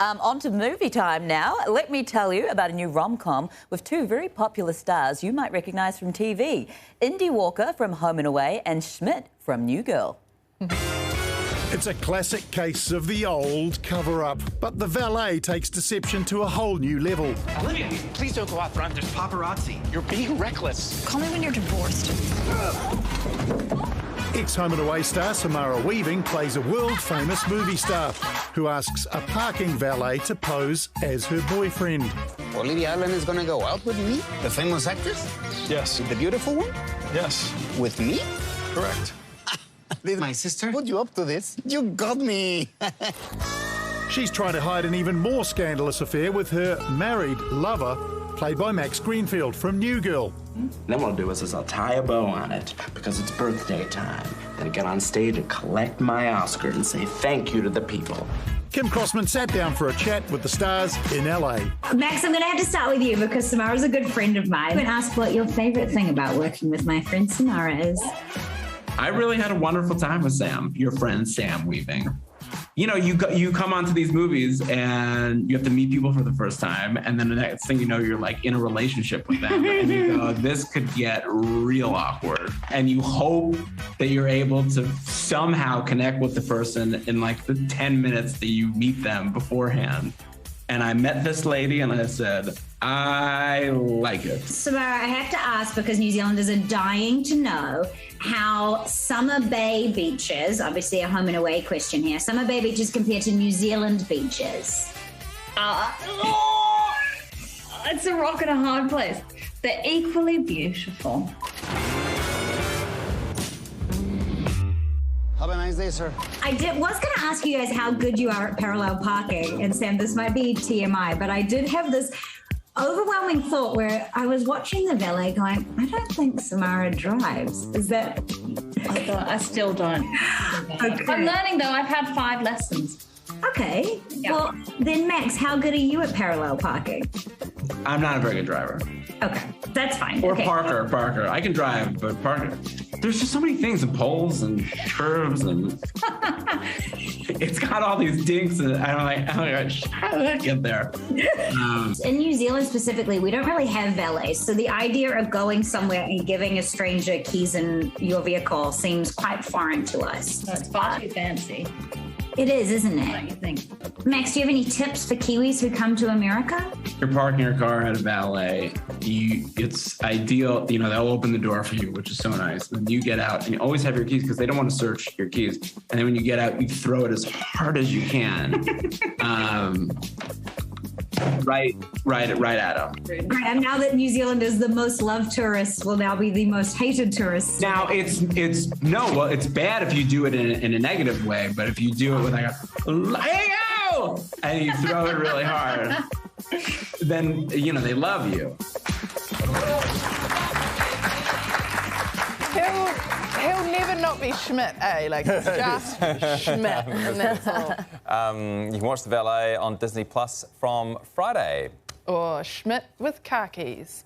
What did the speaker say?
On to movie time now. Let me tell you about a new rom-com with two very popular stars you might recognise from TV. Indy Walker from Home and Away and Schmidt from New Girl. It's a classic case of the old cover-up, but the Valet takes deception to a whole new level. Olivia, please don't go out front. There's paparazzi. You're being reckless. Call me when you're divorced. Ex-Home and Away star Samara plays a world-famous movie star who asks a parking valet to pose as her boyfriend. Olivia Allen is gonna go out with me? The famous actress? Yes. The beautiful one? Yes. With me? Correct. Did my sister put you up to this? You got me! She's trying to hide an even more scandalous affair with her married lover, played by Greenfield from New Girl. Then what I'll do is I'll tie a bow on it because it's birthday time. Then I get on stage and collect my Oscar and say thank you to the people. Kim Crossman sat down for a chat with the stars in LA. Max, I'm going to have to start with you because Samara's a good friend of mine. I'm going to ask what your favourite thing about working with my friend Samara is. I really had a wonderful time with Sam, your friend Sam Weaving. You know, you come onto these movies and you have to meet people for the first time, and then the next thing you know, you're like in a relationship with them, and you go, this could get real awkward. And you hope that you're able to somehow connect with the person in like the 10 minutes that you meet them beforehand. And I met this lady and I said, I like it. Samara, I have to ask, because New Zealanders are dying to know how Summer Bay beaches, obviously a home and away question here, Summer Bay beaches compared to New Zealand beaches. It's a rock and a hard place. They're equally beautiful. Have a nice day, sir. I was going to ask you guys how good you are at parallel parking, and Sam, this might be TMI, but I did have this overwhelming thought where I was watching the valet going, I don't think Samara drives. Is that... I still don't. Okay. I'm learning, though. I've had 5 lessons. Okay. Yeah. Well, then, Max, how good are you at parallel parking? I'm not a very good driver. Okay, that's fine. Or okay. Parker. I can drive, but Parker. There's just so many things, and poles and curves, and it's got all these dinks, and I'm like, how did I get there? In New Zealand specifically, we don't really have valets, so the idea of going somewhere and giving a stranger keys in your vehicle seems quite foreign to us. No, it's far too fancy. It is, isn't it? What do you think? Max, do you have any tips for Kiwis who come to America? You're parking your car at a valet. It's ideal, you know, they'll open the door for you, which is so nice. Then you get out and you always have your keys because they don't want to search your keys. And then when you get out, you throw it as hard as you can. Right at them. Right, and now that New Zealand is the most loved tourist, will now be the most hated tourist. Now it's bad if you do it in a negative way, but if you do it with like a, hey go, and you throw it really hard, then, you know, they love you. He'll never not be Schmidt, eh? Like, it's just Schmidt, and that's all. You can watch The Valet on Disney Plus from Friday. Or Schmidt with car keys.